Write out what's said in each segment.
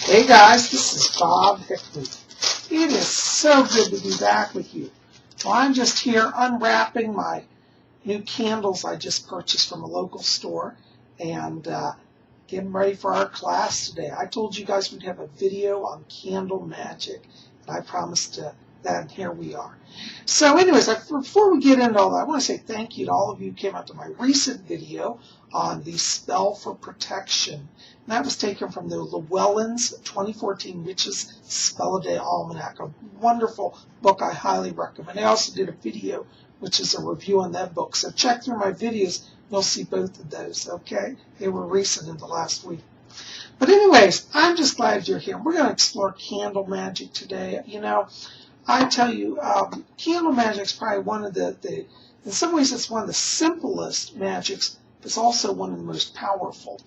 Hey guys, this is Bob Hickman. It is so good to be back with you. Well, I'm just here unwrapping my new candles I just purchased from a local store and getting ready for our class today. I told you guys we'd have a video on Candle Magick, and I promised that, and here we are. So anyways, before we get into all that, I want to say thank you to all of you who came out to my recent video on the Spell for Protection. And that was taken from the Llewellyn's 2014 Witch's Spell a Day Almanac, a wonderful book I highly recommend. I also did a video, which is a review on that book. So check through my videos. You'll see both of those, okay? They were recent in the last week. But anyways, I'm just glad you're here. We're going to explore Candle Magick today. You know, I tell you, Candle Magick is probably one of the, in some ways it's one of the simplest magics. It's also one of the most powerful.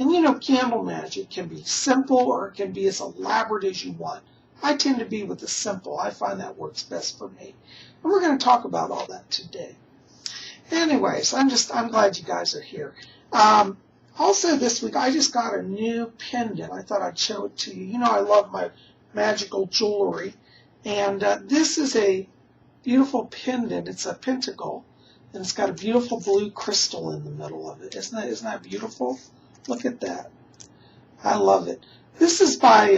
And you know, Candle Magick can be simple or it can be as elaborate as you want. I tend to be with the simple. I find that works best for me. And we're going to talk about all that today. Anyways, I'm glad you guys are here. Also this week, I just got a new pendant. I thought I'd show it to you. You know, I love my magical jewelry. And this is a beautiful pendant. It's a pentacle. And it's got a beautiful blue crystal in the middle of it. Isn't that beautiful? Look at that. I love it. This is by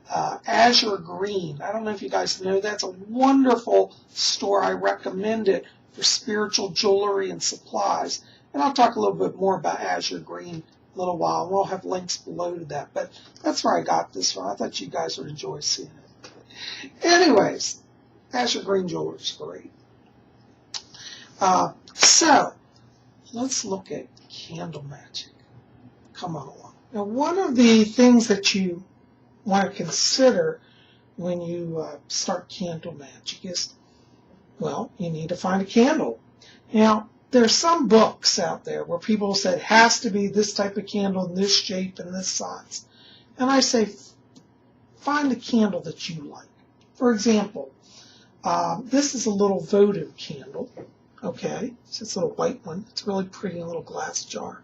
Azure Green. I don't know if you guys know that. It's a wonderful store. I recommend it for spiritual jewelry and supplies. And I'll talk a little bit more about Azure Green in a little while. We'll have links below to that. But that's where I got this from. I thought you guys would enjoy seeing it. Anyways, Azure Green jewelry is great. So, let's look at Candle Magick. Come on along. Now, one of the things that you want to consider when you start Candle Magick is, well, you need to find a candle. Now, there's some books out there where people said it has to be this type of candle in this shape and this size. And I say, find a candle that you like. For example, this is a little votive candle. Okay, it's this little white one. It's really pretty in a little glass jar.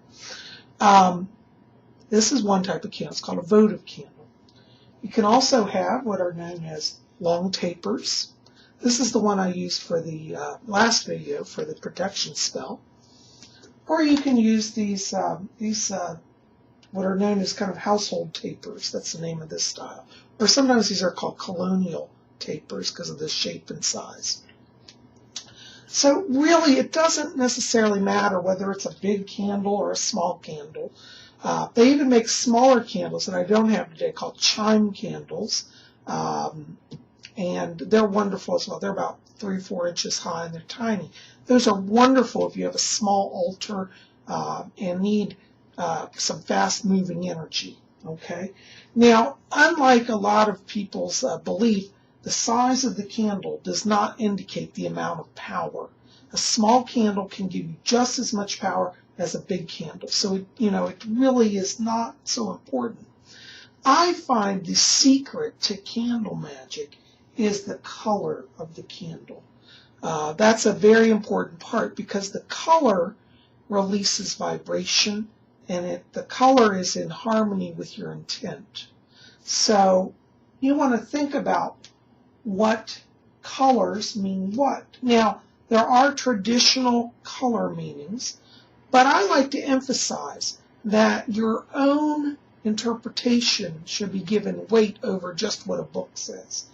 This is one type of candle. It's called a votive candle. You can also have what are known as long tapers. This is the one I used for the last video for the protection spell. Or you can use these what are known as kind of household tapers. That's the name of this style. Or sometimes these are called colonial tapers because of the shape and size. So really, it doesn't necessarily matter whether it's a big candle or a small candle. They even make smaller candles that I don't have today called chime candles. And they're wonderful as well. They're about 3 or 4 inches high and they're tiny. Those are wonderful if you have a small altar and need some fast moving energy. Okay. Now, unlike a lot of people's belief, the size of the candle does not indicate the amount of power. A small candle can give you just as much power as a big candle. So, it really is not so important. I find the secret to Candle Magick is the color of the candle. That's a very important part because the color releases vibration and the color is in harmony with your intent. So, you want to think about what colors mean what. Now, there are traditional color meanings, but I like to emphasize that your own interpretation should be given weight over just what a book says.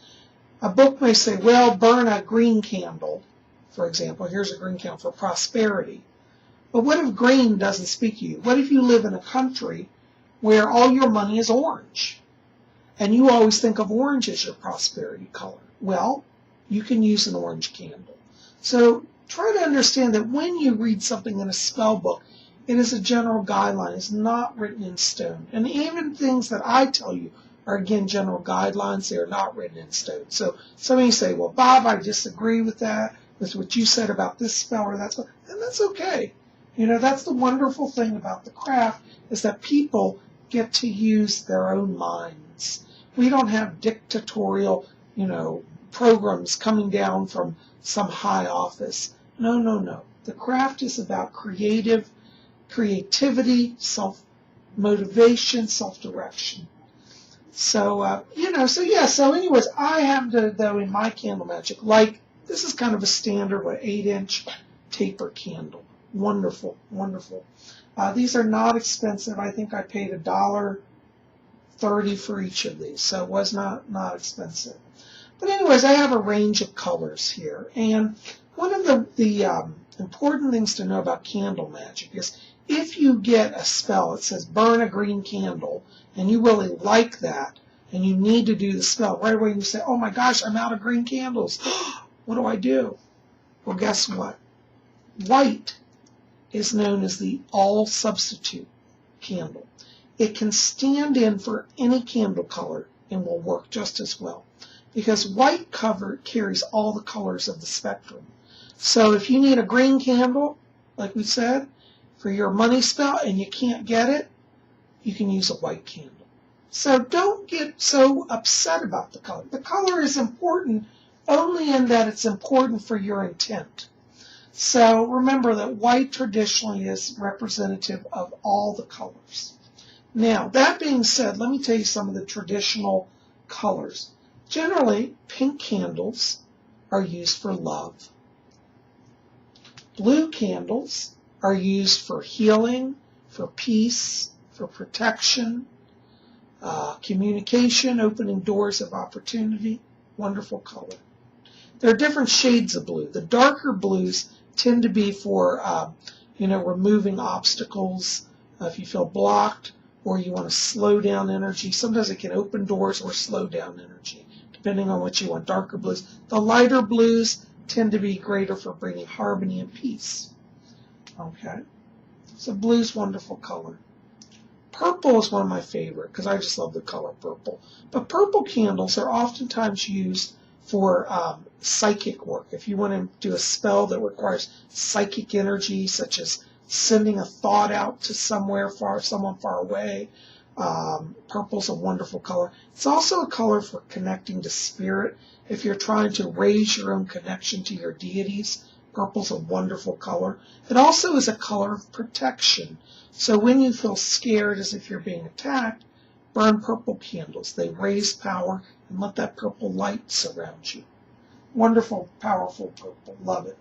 A book may say, well, burn a green candle, for example. Here's a green candle for prosperity. But what if green doesn't speak to you? What if you live in a country where all your money is orange? And you always think of orange as your prosperity color. Well, you can use an orange candle. So try to understand that when you read something in a spell book, it is a general guideline. It's not written in stone. And even things that I tell you are, again, general guidelines. They are not written in stone. So some of you say, well, Bob, I disagree with that, with what you said about this spell or that spell. And that's okay. That's the wonderful thing about the craft is that people get to use their own minds. We don't have dictatorial, programs coming down from some high office. No. The craft is about creativity, self-motivation, self-direction. So, so anyways, I happen to, though, in my Candle Magic, like, this is kind of a standard, 8-inch taper candle. Wonderful, wonderful. These are not expensive. I think I paid $1.30 for each of these, so it was not expensive. But anyways, I have a range of colors here, and one of the important things to know about Candle Magic is if you get a spell that says burn a green candle, and you really like that, and you need to do the spell, right away you say, oh my gosh, I'm out of green candles. What do I do? Well, guess what? White is known as the all-substitute candle. It can stand in for any candle color and will work just as well, because white carries all the colors of the spectrum. So if you need a green candle, like we said, for your money spell and you can't get it, you can use a white candle. So don't get so upset about the color. The color is important only in that it's important for your intent. So remember that white traditionally is representative of all the colors. Now, that being said, let me tell you some of the traditional colors. Generally, pink candles are used for love. Blue candles are used for healing, for peace, for protection, communication, opening doors of opportunity. Wonderful color. There are different shades of blue. The darker blues tend to be for, removing obstacles. If you feel blocked or you want to slow down energy. Sometimes it can open doors or slow down energy, depending on what you want. Darker blues. The lighter blues tend to be greater for bringing harmony and peace. Okay. So blue's wonderful color. Purple is one of my favorite because I just love the color purple. But purple candles are oftentimes used for psychic work. If you want to do a spell that requires psychic energy, such as sending a thought out to someone far away, purple's a wonderful color. It's also a color for connecting to spirit. If you're trying to raise your own connection to your deities, purple's a wonderful color. It also is a color of protection. So when you feel scared as if you're being attacked, burn purple candles. They raise power and let that purple light surround you. Wonderful, powerful purple. Love it.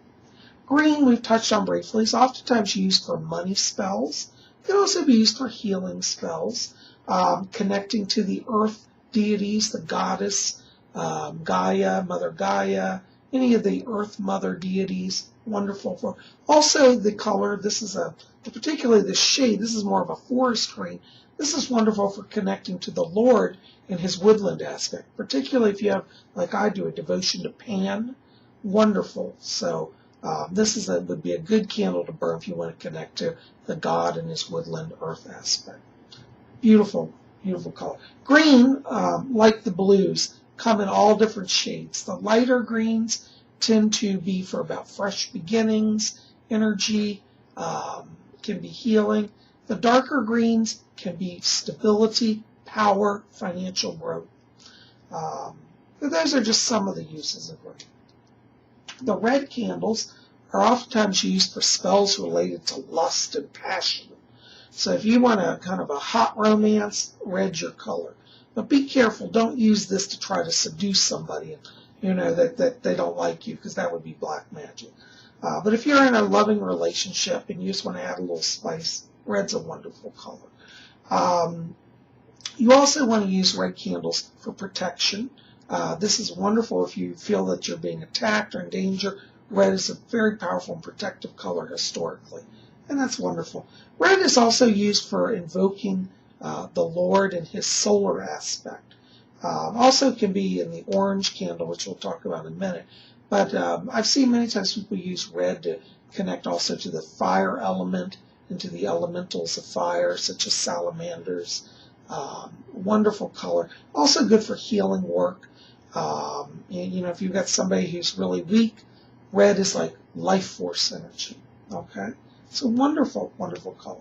Green, we've touched on briefly, is oftentimes used for money spells. It can also be used for healing spells, connecting to the earth deities, the goddess, Gaia, Mother Gaia, any of the earth mother deities. Wonderful. Also the color, this is particularly the shade, this is more of a forest green. This is wonderful for connecting to the Lord in his woodland aspect, particularly if you have, like I do, a devotion to Pan. Wonderful. So this would be a good candle to burn if you want to connect to the God and his woodland earth aspect. Beautiful, beautiful color. Green, like the blues, come in all different shades. The lighter greens tend to be for about fresh beginnings, energy, can be healing. The darker greens can be stability, power, financial growth. But those are just some of the uses of green. The red candles are oftentimes used for spells related to lust and passion. So if you want a kind of a hot romance, red's your color. But be careful, don't use this to try to seduce somebody, that they don't like you, because that would be black magic. But if you're in a loving relationship and you just want to add a little spice, red's a wonderful color. You also want to use red candles for protection. This is wonderful if you feel that you're being attacked or in danger. Red is a very powerful and protective color historically, and that's wonderful. Red is also used for invoking the Lord and his solar aspect. Also can be in the orange candle, which we'll talk about in a minute. But I've seen many times people use red to connect also to the fire element and to the elementals of fire, such as salamanders. Wonderful color. Also good for healing work. If you've got somebody who's really weak, red is like life force energy. Okay? So wonderful, wonderful color.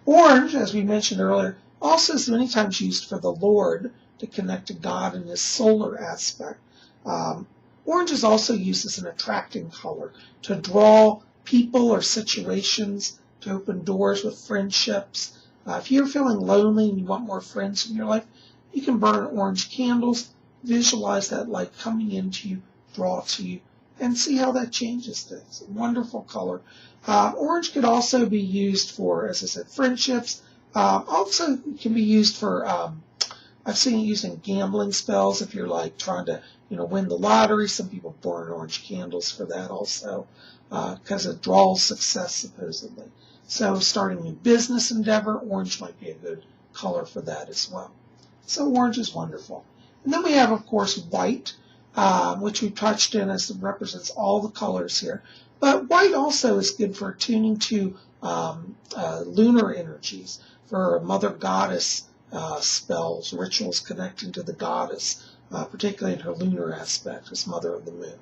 Orange, as we mentioned earlier, also is many times used for the Lord to connect to God and his solar aspect. Orange is also used as an attracting color to draw people or situations, to open doors with friendships. If you're feeling lonely and you want more friends in your life, You can burn orange candles, visualize that light coming into you, draw to you, and see how that changes things. Wonderful color. Orange could also be used for, as I said, friendships. Also can be used for, I've seen it used in gambling spells if you're like trying to, win the lottery. Some people burn orange candles for that also, because it draws success supposedly. So starting a business endeavor, orange might be a good color for that as well. So orange is wonderful. And then we have, of course, white, which we touched in as it represents all the colors here. But white also is good for attuning to lunar energies, for mother goddess spells, rituals connecting to the goddess, particularly in her lunar aspect as mother of the moon.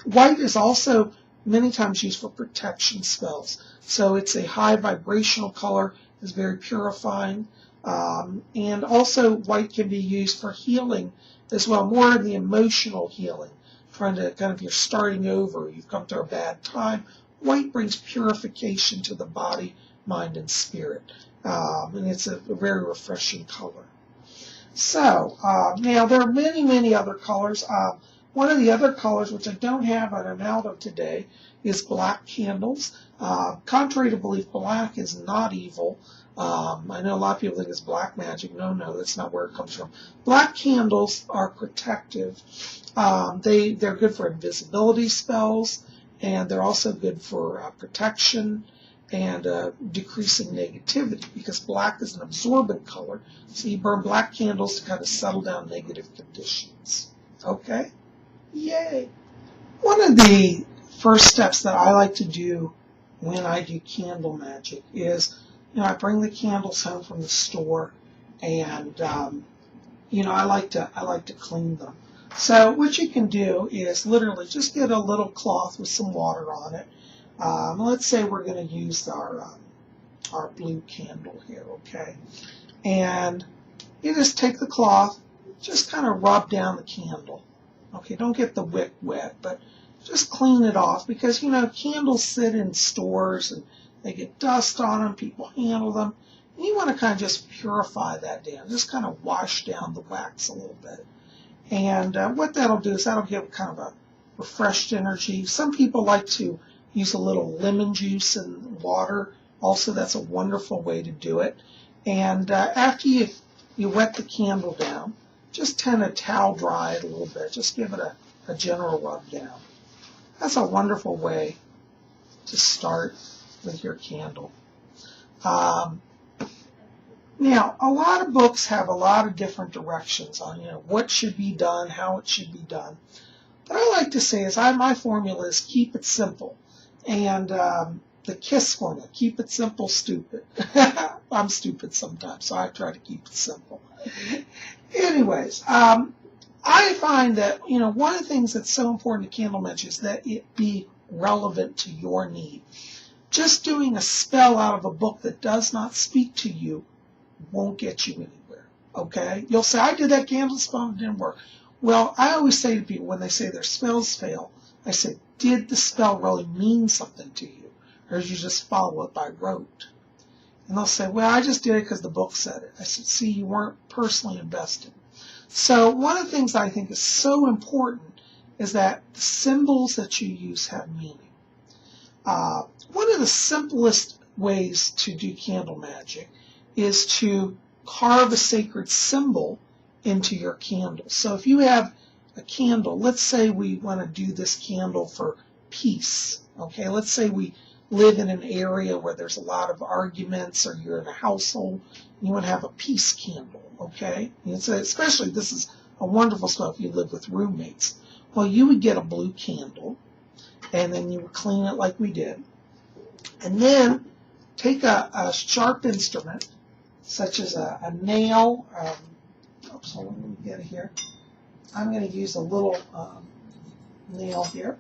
White is also many times used for protection spells. So it's a high vibrational color, is very purifying. And also white can be used for healing as well, more in the emotional healing, trying to you're starting over, you've come through a bad time. White brings purification to the body, mind, and spirit. And it's a very refreshing color. So, now there are many, many other colors. One of the other colors, which I don't have and I'm out of today, is black candles. Contrary to belief, black is not evil. I know a lot of people think it's black magic. No, that's not where it comes from. Black candles are protective. They're good for invisibility spells, and they're also good for protection and decreasing negativity, because black is an absorbent color. So you burn black candles to kind of settle down negative conditions. Okay? Yay! One of the first steps that I like to do when I do candle magic is, I bring the candles home from the store, and I like to clean them. So what you can do is literally just get a little cloth with some water on it. Let's say we're going to use our blue candle here, okay? And you just take the cloth, just kind of rub down the candle. Okay, don't get the wick wet, but just clean it off, because candles sit in stores and they get dust on them, people handle them, and you want to kind of just purify that down, just kind of wash down the wax a little bit. And what that'll do is that'll give kind of a refreshed energy. Some people like to use a little lemon juice and water. Also, that's a wonderful way to do it. And after you wet the candle down, just tend to towel dry it a little bit. Just give it a general rub down. That's a wonderful way to start with your candle. Now, a lot of books have a lot of different directions on what should be done, how it should be done. But I like to say my formula is keep it simple. And the KISS formula, keep it simple, stupid. I'm stupid sometimes, so I try to keep it simple. Anyways, I find that, one of the things that's so important to candle magic is that it be relevant to your need. Just doing a spell out of a book that does not speak to you won't get you anywhere, okay? You'll say, I did that candle spell and it didn't work. Well, I always say to people when they say their spells fail, I say, did the spell really mean something to you? Or did you just follow it by rote? And they'll say, well, I just did it because the book said it. I said, see, you weren't personally invested. So one of the things I think is so important is that the symbols that you use have meaning. One of the simplest ways to do candle magic is to carve a sacred symbol into your candle. So if you have a candle, let's say we want to do this candle for peace. Okay, let's say we live in an area where there's a lot of arguments, or you're in a household and you want to have a peace candle. Okay, and so especially this is a wonderful spell if you live with roommates. Well, you would get a blue candle, and then you would clean it like we did, and then take a sharp instrument such as a nail. Oops, hold on, let me get it here. I'm going to use a little nail here.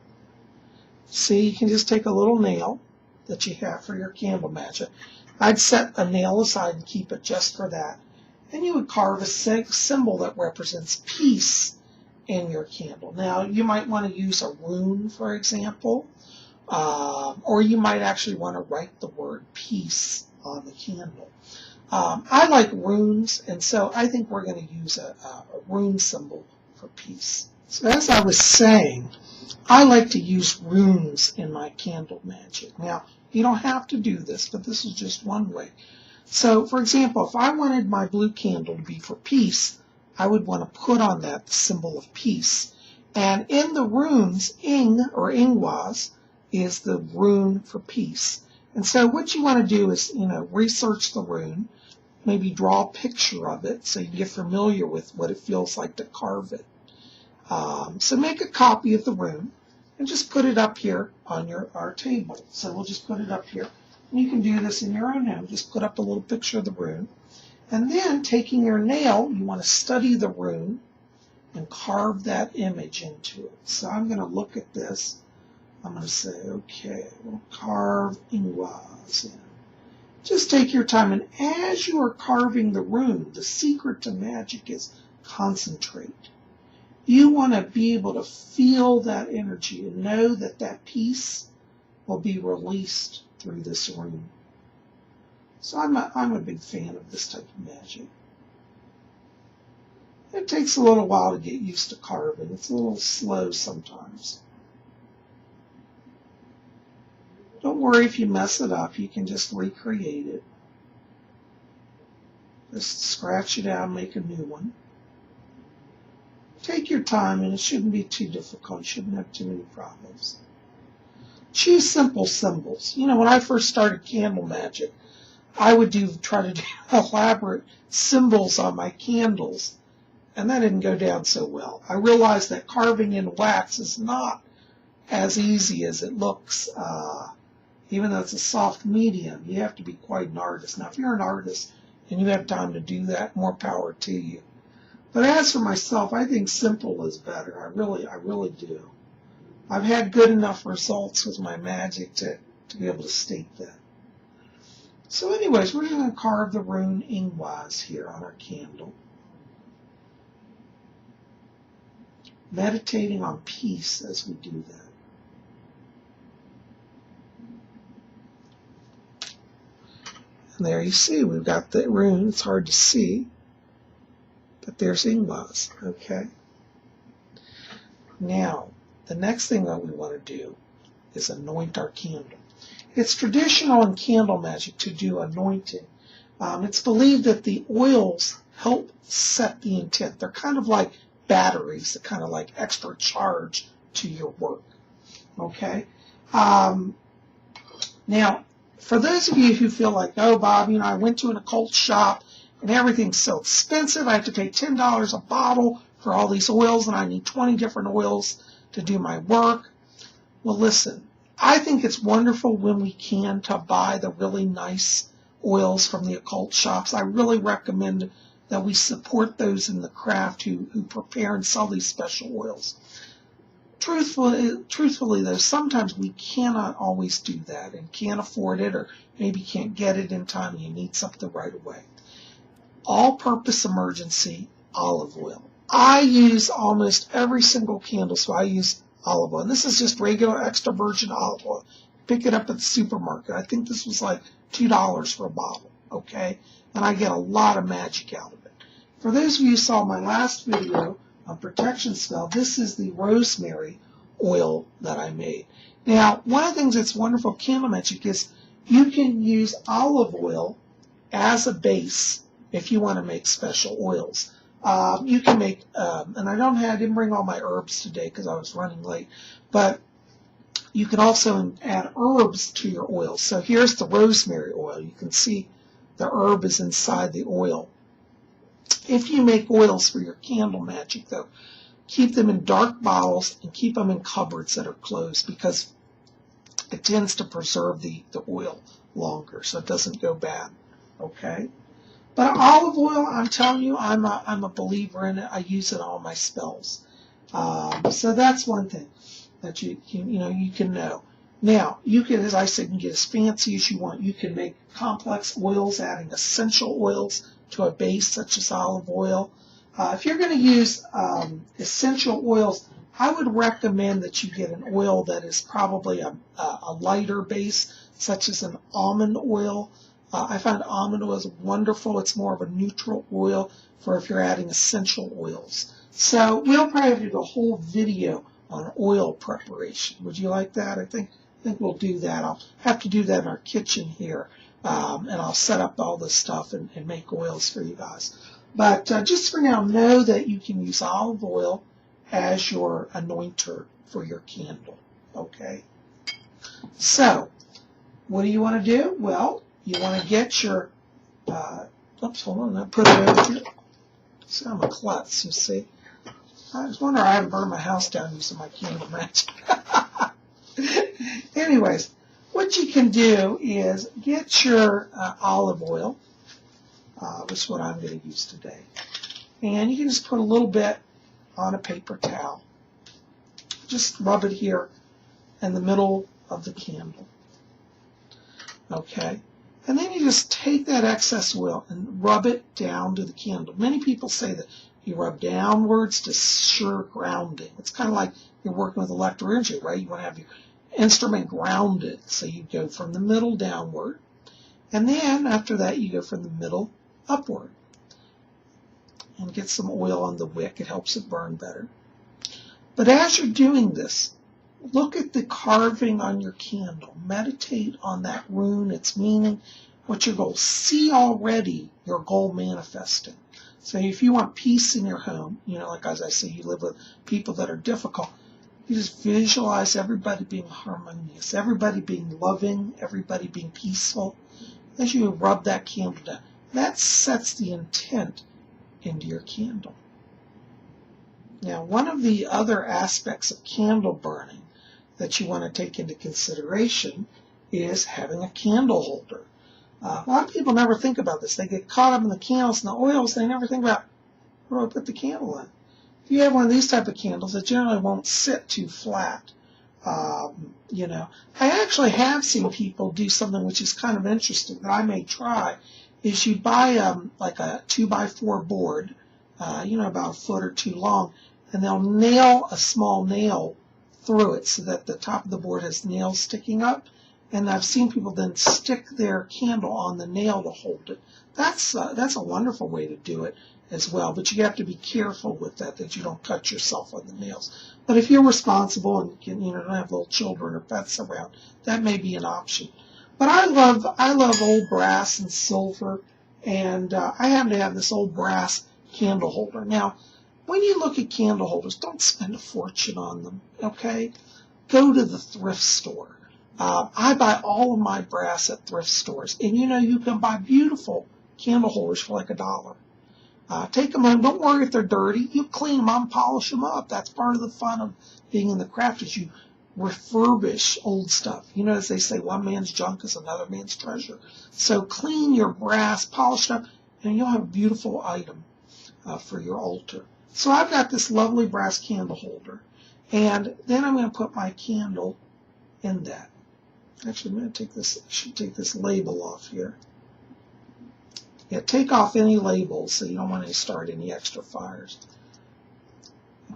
See, you can just take a little nail that you have for your candle magic. I'd set a nail aside and keep it just for that. And you would carve a symbol that represents peace in your candle. Now, you might want to use a rune, for example, or you might actually want to write the word peace on the candle. I like runes, and so I think we're going to use a rune symbol for peace. So as I was saying, I like to use runes in my Candle Magick. Now, you don't have to do this, but this is just one way. So, for example, if I wanted my blue candle to be for peace, I would want to put on that the symbol of peace. And in the runes, Ing or Ingwas is the rune for peace. And so what you want to do is, research the rune, maybe draw a picture of it so you can get familiar with what it feels like to carve it. So make a copy of the rune and just put it up here on our table. So we'll just put it up here. And you can do this in your own home. Just put up a little picture of the rune. And then taking your nail, you want to study the rune and carve that image into it. So I'm going to look at this. I'm going to say, okay, we'll carve Ingwas in. Just take your time, and as you are carving the rune, the secret to magic is concentrate. You want to be able to feel that energy and know that that peace will be released through this rune. So I'm a big fan of this type of magic. It takes a little while to get used to carving. It's a little slow sometimes. Don't worry if you mess it up. You can just recreate it. Just scratch it out and make a new one. Take your time, and it shouldn't be too difficult. You shouldn't have too many problems. Choose simple symbols. When I first started Candle Magick, I would try to do elaborate symbols on my candles, and that didn't go down so well. I realized that carving in wax is not as easy as it looks. Even though it's a soft medium, you have to be quite an artist. Now, if you're an artist and you have time to do that, more power to you. But as for myself, I think simple is better. I really do. I've had good enough results with my magic to be able to state that. So anyways, we're going to carve the rune Ingwas here on our candle. Meditating on peace as we do that. And there you see, we've got the rune. It's hard to see, but there's Ingwas, okay? Now, the next thing that we want to do is anoint our candle. It's traditional in Candle Magick to do anointing. It's believed that the oils help set the intent. They're kind of like batteries, that kind of like extra charge to your work, okay? Now, for those of you who feel like, oh, Bob, I went to an occult shop and everything's so expensive, I have to pay $10 a bottle for all these oils, and I need 20 different oils to do my work. Well, listen, I think it's wonderful when we can to buy the really nice oils from the occult shops. I really recommend that we support those in the craft who prepare and sell these special oils. Truthfully, though, sometimes we cannot always do that and can't afford it, or maybe can't get it in time and you need something right away. All-purpose emergency olive oil. I use almost every single candle, so I use olive oil. And this is just regular extra virgin olive oil. Pick it up at the supermarket. I think this was like $2 for a bottle, okay? And I get a lot of magic out of it. For those of you who saw my last video on protection spell, this is the rosemary oil that I made. Now, one of the things that's wonderful Candle Magick is you can use olive oil as a base if you want to make special oils. You can make, and I didn't bring all my herbs today because I was running late, but you can also add herbs to your oil. So here's the rosemary oil. You can see the herb is inside the oil. If you make oils for your Candle Magick, though, keep them in dark bottles and keep them in cupboards that are closed, because it tends to preserve the oil longer so it doesn't go bad, okay? But olive oil, I'm telling you, I'm a believer in it. I use it on all my spells. So that's one thing that you can know. Now, you can, as I said, you can get as fancy as you want. You can make complex oils, adding essential oils to a base such as olive oil. If you're going to use essential oils, I would recommend that you get an oil that is probably a lighter base, such as an almond oil. I find almond oil is wonderful. It's more of a neutral oil for if you're adding essential oils. So we'll probably have to do a whole video on oil preparation. Would you like that? I think we'll do that. I'll have to do that in our kitchen here, and I'll set up all this stuff and make oils for you guys. But just for now, know that you can use olive oil as your anointer for your candle. Okay? So, what do you want to do? Well, you want to get your, oops, hold on, I put it over here. See, I'm a klutz, you see. I was wondering I haven't burned my house down using my Candle Magick. Anyways, what you can do is get your olive oil, which is what I'm going to use today. And you can just put a little bit on a paper towel. Just rub it here in the middle of the candle. Okay? And then you just take that excess oil and rub it down to the candle. Many people say that you rub downwards to sure grounding. It's kind of like you're working with electric energy, right? You want to have your instrument grounded. So you go from the middle downward. And then after that, you go from the middle upward. And get some oil on the wick. It helps it burn better. But as you're doing this, look at the carving on your candle. Meditate on that rune, its meaning, what your goal. See already your goal manifesting. So if you want peace in your home, you know, like as I say, you live with people that are difficult, you just visualize everybody being harmonious, everybody being loving, everybody being peaceful. As you rub that candle down, that sets the intent into your candle. Now, one of the other aspects of candle burning that you want to take into consideration is having a candle holder. A lot of people never think about this. They get caught up in the candles and the oils. They never think about, where do I put the candle in? If you have one of these type of candles, it generally won't sit too flat. You know, I actually have seen people do something which is kind of interesting that I may try. Is you buy like a 2x4 board, you know, about a foot or two long, and they'll nail a small nail through it so that the top of the board has nails sticking up. And I've seen people then stick their candle on the nail to hold it. That's a wonderful way to do it as well. But you have to be careful with that you don't cut yourself on the nails. But if you're responsible and you know, don't have little children or pets around, that may be an option. But I love old brass and silver, and I happen to have this old brass candle holder. Now, when you look at candle holders, don't spend a fortune on them, okay? Go to the thrift store. I buy all of my brass at thrift stores, and you know you can buy beautiful candle holders for like $1. Take them home. Don't worry if they're dirty. You clean them up and polish them up. That's part of the fun of being in the craft is you refurbish old stuff. You know, as they say, one man's junk is another man's treasure. So clean your brass, polish it up, and you'll have a beautiful item for your altar. So I've got this lovely brass candle holder, and then I'm going to put my candle in that. Actually, I'm going to take this. I should take this label off here. Yeah, take off any labels so you don't want to start any extra fires.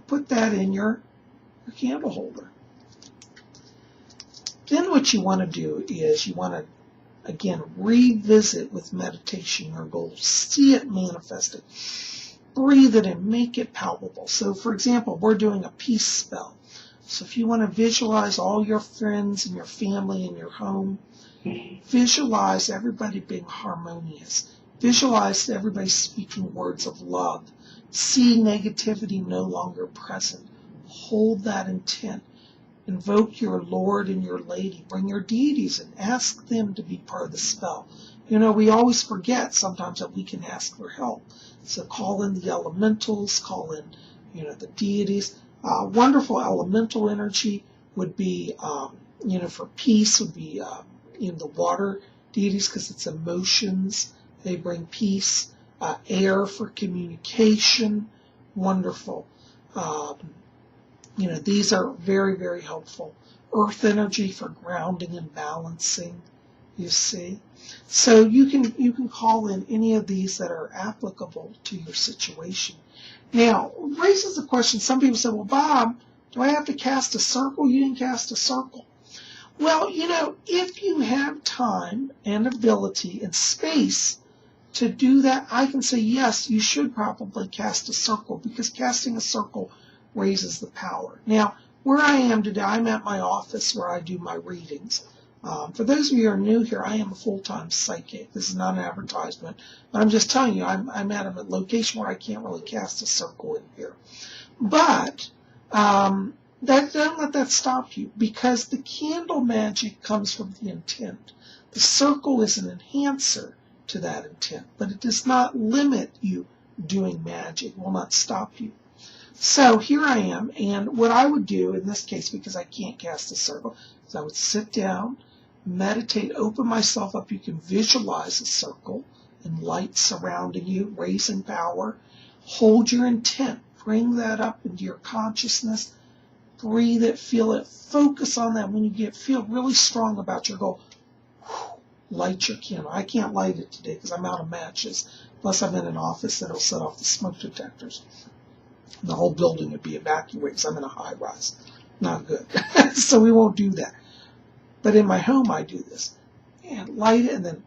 Put that in your candle holder. Then what you want to do is you want to, again, revisit with meditation your goals. See it manifested. Breathe it in. Make it palpable. So, for example, we're doing a peace spell. So if you want to visualize all your friends and your family in your home, visualize everybody being harmonious. Visualize everybody speaking words of love. See negativity no longer present. Hold that intent. Invoke your Lord and your Lady. Bring your deities and ask them to be part of the spell. You know, we always forget sometimes that we can ask for help. So call in the elementals, call in, you know, the deities. Wonderful elemental energy would be, you know, for peace would be in the water deities because it's emotions. They bring peace. Air for communication. Wonderful. You know, these are very, very helpful. Earth energy for grounding and balancing, you see. So you can call in any of these that are applicable to your situation. Now, it raises the question, some people say, well, Bob, do I have to cast a circle? You didn't cast a circle. Well, if you have time and ability and space to do that, I can say, yes, you should probably cast a circle, because casting a circle raises the power. Now, where I am today, I'm at my office where I do my readings. For those of you who are new here, I am a full-time psychic. This is not an advertisement, but I'm just telling you, I'm at a location where I can't really cast a circle in here. But don't let that stop you, because the candle magic comes from the intent. The circle is an enhancer to that intent, but it does not limit you doing magic. It will not stop you. So here I am, and what I would do in this case, because I can't cast a circle, is I would sit down, meditate, open myself up. You can visualize a circle and light surrounding you, raising power. Hold your intent. Bring that up into your consciousness. Breathe it, feel it, focus on that. When you feel really strong about your goal, light your candle. I can't light it today because I'm out of matches, unless I'm in an office that'll set off the smoke detectors. And the whole building would be evacuated because I'm in a high rise. Not good. So we won't do that. But in my home, I do this. And light it, and then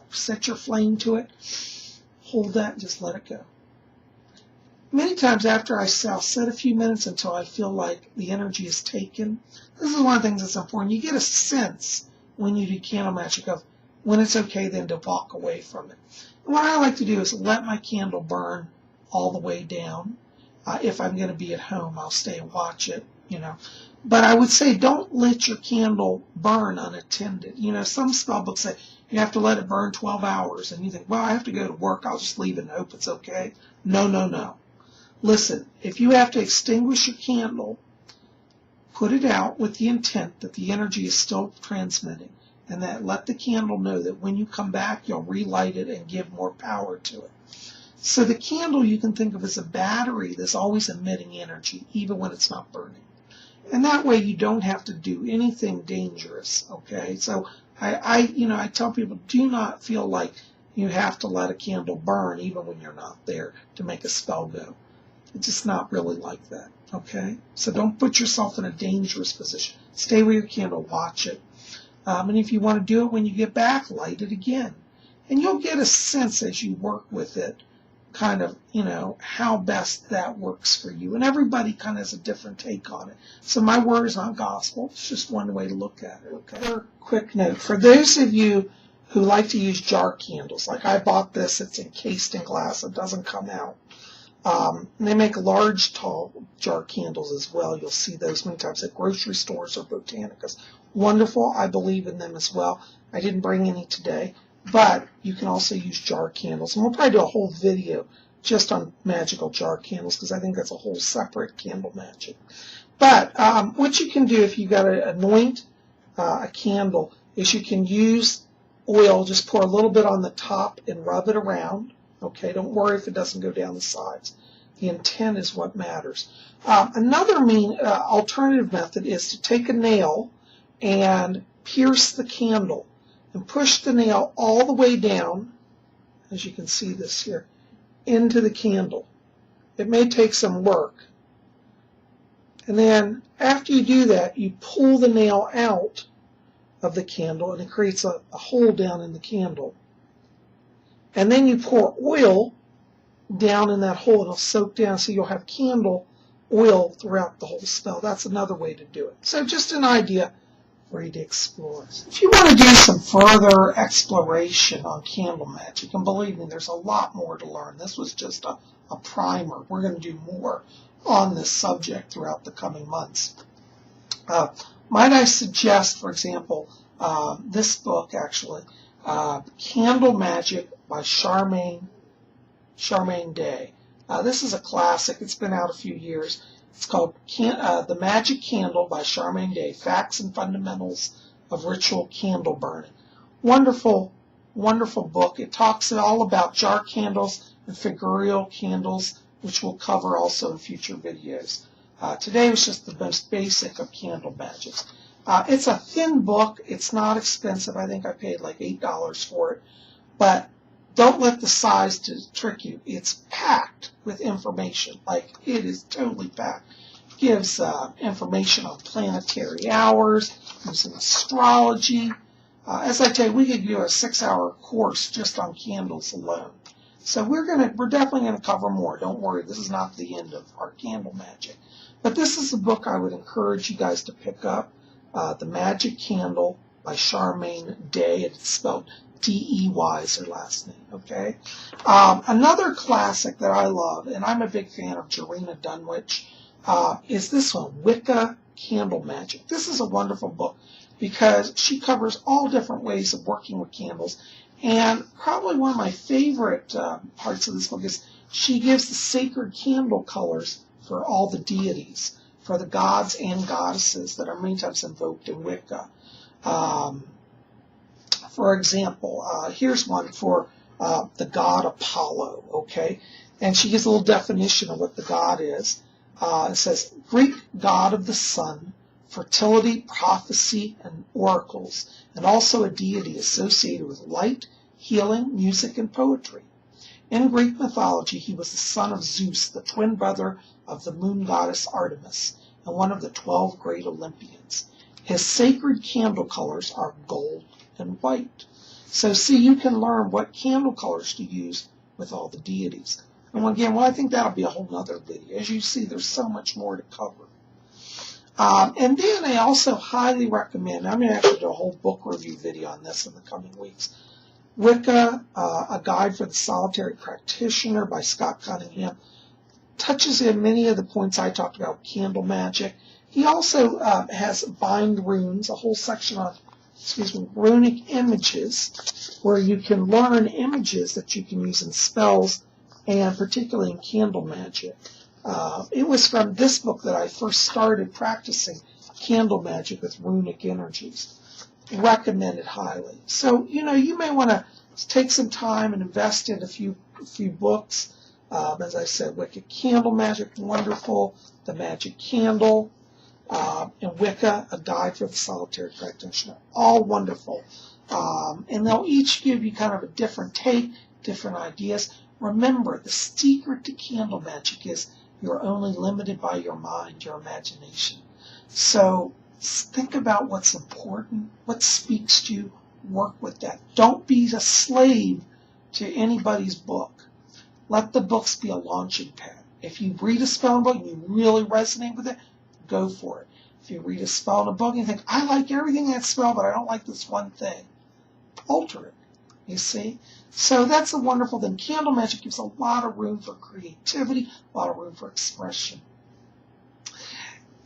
set your flame to it. Hold that and just let it go. Many times after I'll sit a few minutes until I feel like the energy is taken. This is one of the things that's important. You get a sense when you do candle magic of when it's okay then to walk away from it. And what I like to do is let my candle burn all the way down. If I'm going to be at home, I'll stay and watch it, But I would say don't let your candle burn unattended. Some spell books say you have to let it burn 12 hours. And you think, well, I have to go to work. I'll just leave it and hope it's okay. No, no, no. Listen, if you have to extinguish your candle, put it out with the intent that the energy is still transmitting. And that let the candle know that when you come back, you'll relight it and give more power to it. So the candle you can think of as a battery that's always emitting energy, even when it's not burning. And that way you don't have to do anything dangerous, okay? So I tell people, do not feel like you have to let a candle burn even when you're not there to make a spell go. It's just not really like that, okay? So don't put yourself in a dangerous position. Stay with your candle, watch it. And if you want to do it when you get back, light it again. And you'll get a sense as you work with it, kind of, how best that works for you. And everybody kind of has a different take on it. So my word is not gospel. It's just one way to look at it, okay? Quick note. For those of you who like to use jar candles, like I bought this, it's encased in glass. It doesn't come out. And they make large, tall jar candles as well. You'll see those many times at grocery stores or Botanicas. Wonderful. I believe in them as well. I didn't bring any today. But you can also use jar candles. And we'll probably do a whole video just on magical jar candles because I think that's a whole separate candle magic. But what you can do if you got to anoint a candle is you can use oil, just pour a little bit on the top and rub it around. Okay, don't worry if it doesn't go down the sides. The intent is what matters. Another alternative method is to take a nail and pierce the candle and push the nail all the way down, as you can see this here, into the candle. It may take some work. And then after you do that, you pull the nail out of the candle and it creates a hole down in the candle. And then you pour oil down in that hole. It'll soak down so you'll have candle oil throughout the whole spell. That's another way to do it. So just an idea for you to explore. If you want to do some further exploration on candle magic, and believe me, there's a lot more to learn. This was just a primer. We're going to do more on this subject throughout the coming months. Might I suggest, for example, this book actually, Candle Magick by Charmaine Day. This is a classic. It's been out a few years. It's called The Magic Candle by Charmaine Day, Facts and Fundamentals of Ritual Candle Burning. Wonderful, wonderful book. It talks all about jar candles and figural candles, which we'll cover also in future videos. Today was just the most basic of candle magics. It's a thin book. It's not expensive. I think I paid like $8 for it. But don't let the size trick you. It's packed with information. Like, it is totally packed. It gives information on planetary hours. using astrology. As I tell you, we could do a 6-hour course just on candles alone. So we're definitely gonna cover more. Don't worry, this is not the end of our Candle Magic. But this is a book I would encourage you guys to pick up. The Magic Candle by Charmaine Day. It's spelled D-E-Y is her last name, okay? Another classic that I love, and I'm a big fan of Jarena Dunwich, is this one, Wicca Candle Magic. This is a wonderful book because she covers all different ways of working with candles. And probably one of my favorite parts of this book is she gives the sacred candle colors for all the deities, for the gods and goddesses that are many times invoked in Wicca. For example, here's one for the god Apollo, okay? And she gives a little definition of what the god is. It says, Greek god of the sun, fertility, prophecy, and oracles, and also a deity associated with light, healing, music, and poetry. In Greek mythology, he was the son of Zeus, the twin brother of the moon goddess Artemis, and one of the 12 great Olympians. His sacred candle colors are gold and white. So see, you can learn what candle colors to use with all the deities. And again, I think that'll be a whole nother video. As you see, there's so much more to cover. And then I also highly recommend, I'm going to actually do a whole book review video on this in the coming weeks, Wicca, A Guide for the Solitary Practitioner by Scott Cunningham. Touches in many of the points I talked about, Candle Magic. He also has Bind Runes, a whole section on, runic images, where you can learn images that you can use in spells, and particularly in Candle Magic. It was from this book that I first started practicing Candle Magic with runic energies. Recommend it highly. So, you may want to take some time and invest in a few books. As I said, Wicca Candle Magic, wonderful. The Magic Candle, and Wicca, A Guide for the Solitary Practitioner, all wonderful. And they'll each give you kind of a different take, different ideas. Remember, the secret to Candle Magic is you're only limited by your mind, your imagination. So think about what's important, what speaks to you, work with that. Don't be a slave to anybody's book. Let the books be a launching pad. If you read a spell in a book and you really resonate with it, go for it. If you read a spell in a book and you think, I like everything in that spell, but I don't like this one thing, alter it. You see? So that's a wonderful thing. Candle Magic gives a lot of room for creativity, a lot of room for expression.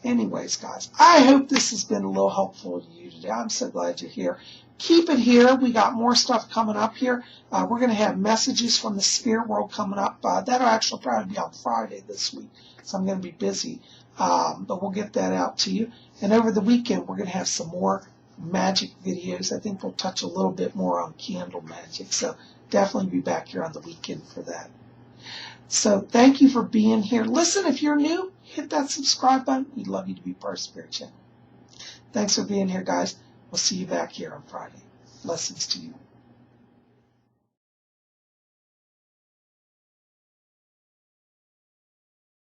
Anyways, guys, I hope this has been a little helpful to you today. I'm so glad you're here. Keep it here. We got more stuff coming up here. We're going to have messages from the spirit world coming up. That'll actually probably be on Friday this week, so I'm going to be busy. But we'll get that out to you. And over the weekend, we're going to have some more magic videos. I think we'll touch a little bit more on Candle Magic. So definitely be back here on the weekend for that. So thank you for being here. Listen, if you're new, hit that subscribe button. We'd love you to be part of Spirit Channel. Thanks for being here, guys. We'll see you back here on Friday. Blessings to you.